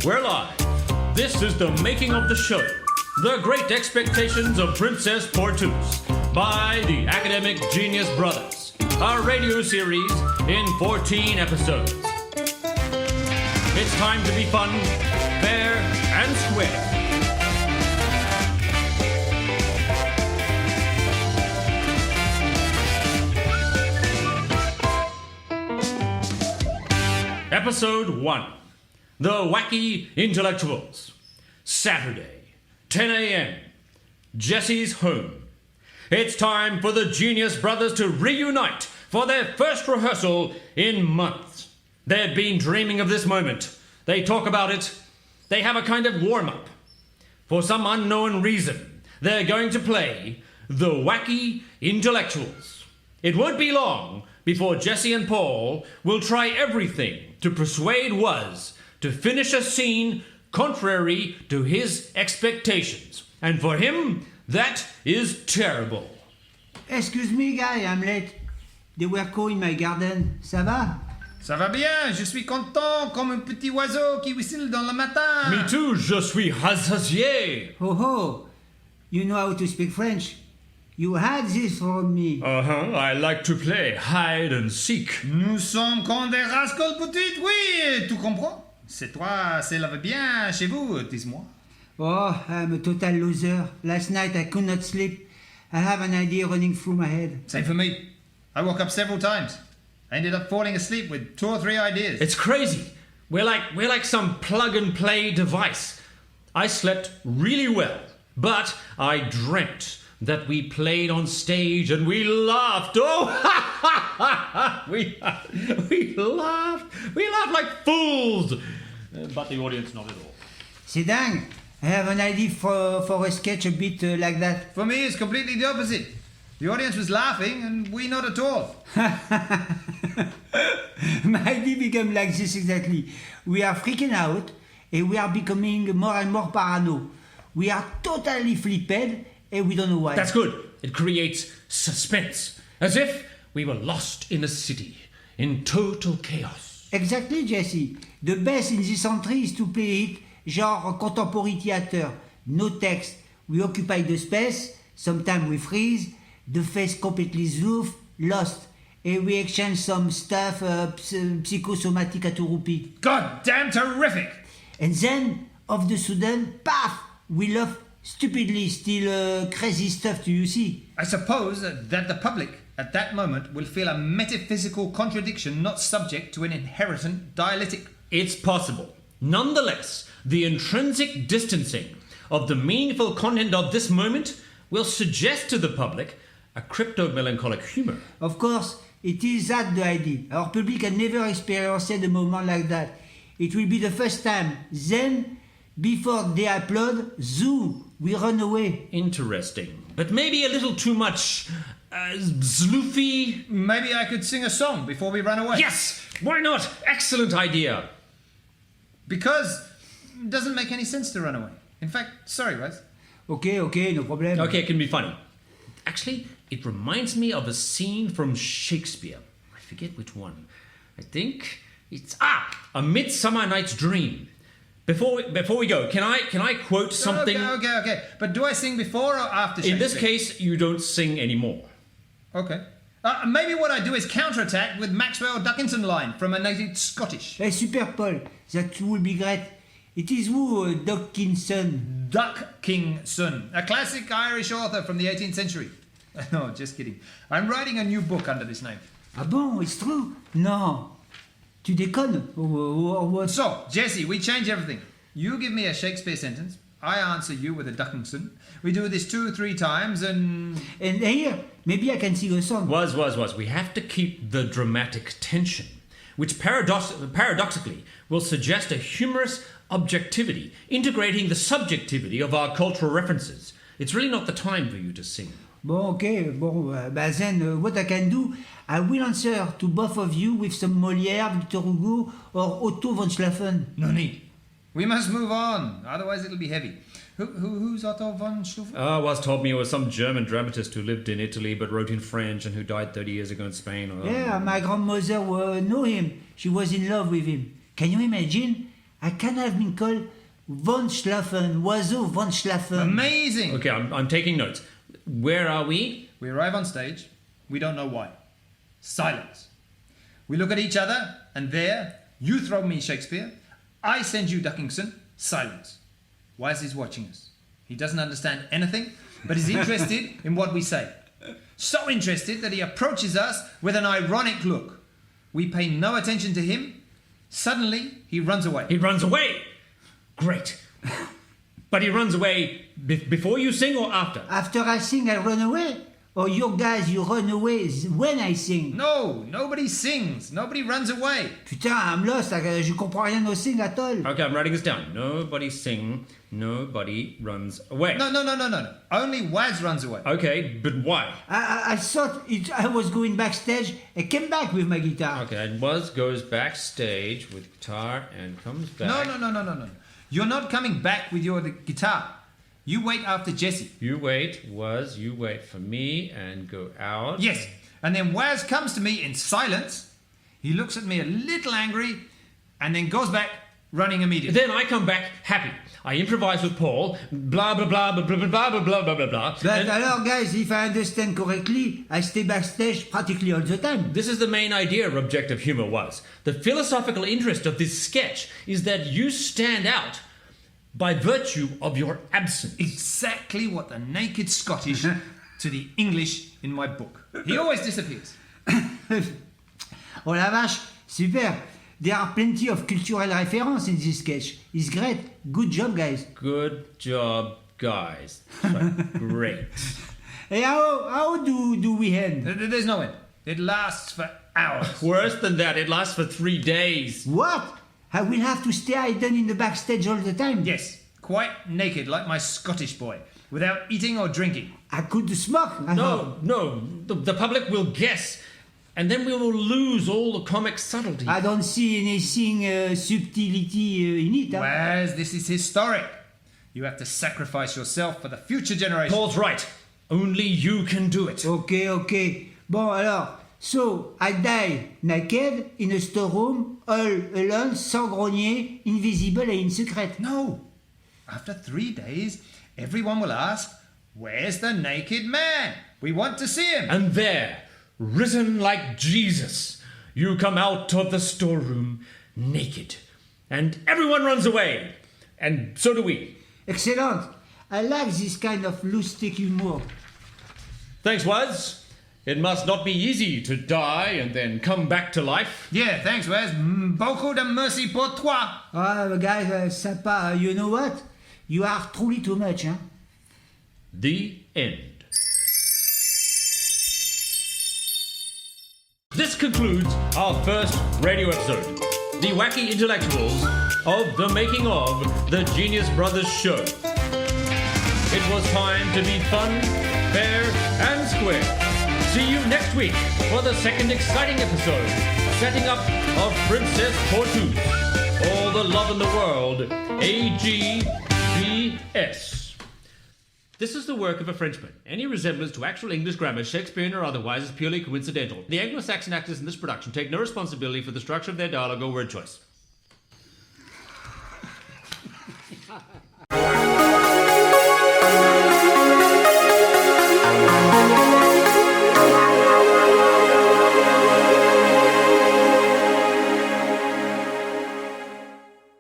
We're live. This is the making of the show. The Great Expectations of Princess Portus by the Academic Genius Brothers. A radio series in 14 episodes. It's time to be fun, fair, and square. Episode 1. The Wacky Intellectuals. Saturday, 10 a.m. Jesse's home. It's time for the Genius Brothers to reunite for their first rehearsal in months. They've been dreaming of this moment. They talk about it. They have a kind of warm-up. For some unknown reason, they're going to play The Wacky Intellectuals. It won't be long before Jesse and Paul will try everything to persuade Wuz to finish a scene contrary to his expectations. And for him, that is terrible. Excuse me, guy, I'm late. They were in my garden. Ça va? Ça va bien, je suis content comme un petit oiseau qui whistle dans le matin. Me too, je suis rassasié. Ho ho! You know how to speak French. You had this from me. I like to play hide and seek. Nous sommes comme des rascals petites, oui, tu comprends? C'est toi, c'est va bien chez vous, dis-moi. Oh, I'm a total loser. Last night I could not sleep. I have an idea running through my head. Same for me. I woke up several times. I ended up falling asleep with 2 or 3 ideas. It's crazy. We're like some plug and play device. I slept really well, but I dreamt that we played on stage and we laughed. Oh, we laughed. We laughed like fools. But the audience not at all. C'est dingue. I have an idea for a sketch a bit like that. For me, it's completely the opposite. The audience was laughing and we not at all. My idea became like this exactly. We are freaking out and we are becoming more and more parano. We are totally flipped and we don't know why. That's good. It creates suspense. As if we were lost in a city, in total chaos. Exactly, Jesse. The best in this entry is to play it genre contemporary theater. No text. We occupy the space. Sometimes we freeze. The face completely zoof, lost. And we exchange some stuff, psychosomatic at a rupee. God damn terrific! And then, of the sudden, paf! We laugh stupidly, still crazy stuff, do you see? I suppose that the public at that moment will feel a metaphysical contradiction not subject to an inherent dialectic. It's possible. Nonetheless, the intrinsic distancing of the meaningful content of this moment will suggest to the public a crypto-melancholic humor. Of course, it is that the idea. Our public had never experienced a moment like that. It will be the first time. Then, before they applaud, zoo, we run away. Interesting. But maybe a little too much zloofy. Maybe I could sing a song before we run away. Yes! Why not? Excellent idea. Because it doesn't make any sense to run away. In fact, sorry, guys. Okay, no problem. Okay, it can be funny. Actually, it reminds me of a scene from Shakespeare. I forget which one. I think it's A Midsummer Night's Dream. Before we go, can I quote something? Okay. But do I sing before or after Shakespeare? In this case, you don't sing anymore. Okay. Maybe what I do is counterattack with Maxwell Duckinson line from a native Scottish. Hey, super Paul, that will be great. It is who, Dickinson? Duck King Son, a classic Irish author from the 18th century. No, just kidding. I'm writing a new book under this name. Ah bon, it's true? No. Tu déconnes? Or what? So, Jesse, we change everything. You give me a Shakespeare sentence. I answer you with a Duckinson. We do this 2-3 times and here, maybe I can sing a song. Was. We have to keep the dramatic tension, which paradoxically will suggest a humorous objectivity, integrating the subjectivity of our cultural references. It's really not the time for you to sing. Bon, okay, then what I can do, I will answer to both of you with some Molière, Victor Hugo, or Otto von Schlaffen. No need. We must move on, otherwise it'll be heavy. Who's Otto von Schlaffen? Was told me it was some German dramatist who lived in Italy but wrote in French and who died 30 years ago in Spain. Yeah, my grandmother know him. She was in love with him. Can you imagine? I can have been called von Schlafen, oiseau von Schlafen. Amazing! Okay, I'm taking notes. Where are we? We arrive on stage. We don't know why. Silence. We look at each other, and there, you throw me Shakespeare. I send you Duckingson. Silence. Wise is watching us. He doesn't understand anything, but is interested in what we say. So interested that he approaches us with an ironic look. We pay no attention to him. Suddenly, he runs away. He runs away. Great. But he runs away before you sing or after? After I sing, I run away? Or you guys, you run away when I sing? No, nobody sings. Nobody runs away. Putain, I'm lost, je comprends rien au sing at all. Okay, I'm writing this down. Nobody sing, nobody runs away. No. Only Waz runs away. Okay, but why? I thought I was going backstage. I came back with my guitar. Okay, and Buzz goes backstage with guitar and comes back. No. You're not coming back with your guitar. You wait after Jesse. You wait for me and go out. Yes, and then Waz comes to me in silence. He looks at me a little angry and then goes back running immediately. Then I come back happy. I improvise with Paul, blah blah blah blah blah blah blah blah blah blah blah. But alors, guys, if I understand correctly, I stay backstage practically all the time. This is the main idea of objective humor was. The philosophical interest of this sketch is that you stand out by virtue of your absence. Exactly what the naked Scottish to the English in my book. He always disappears. Oh la vache, super. There are plenty of cultural references in this sketch. It's great. Good job, guys. Good job, guys. Right. Great. Hey, how do we end? There's no end. It lasts for hours. Worse than that, it lasts for 3 days. What? I will have to stay hidden in the backstage all the time? Yes, quite naked like my Scottish boy, without eating or drinking. I could smoke. I hope. No, the public will guess, and then we will lose all the comic subtlety. I don't see anything subtlety in it. Huh? Whereas this is historic. You have to sacrifice yourself for the future generation. Paul's right. Only you can do it. Okay. Bon, alors, so I die naked in a storeroom, all alone, sans grogner, invisible et in secret. No. After 3 days, everyone will ask, where's the naked man? We want to see him. And there, risen like Jesus, you come out of the storeroom naked. And everyone runs away. And so do we. Excellent. I like this kind of loose-stick humor. Thanks, Waz. It must not be easy to die and then come back to life. Yeah, thanks, Wes. Beaucoup de merci pour toi. Guys, sympa. You know what? You are truly too much, huh? The end. This concludes our first radio episode, The Wacky Intellectuals of the Making of the Genius Brothers Show. It was time to be fun, fair, and square. See you next week for the second exciting episode, setting up of Princess Portus. All the love in the world, AGBS. This is the work of a Frenchman. Any resemblance to actual English grammar, Shakespearean or otherwise, is purely coincidental. The Anglo-Saxon actors in this production take no responsibility for the structure of their dialogue or word choice.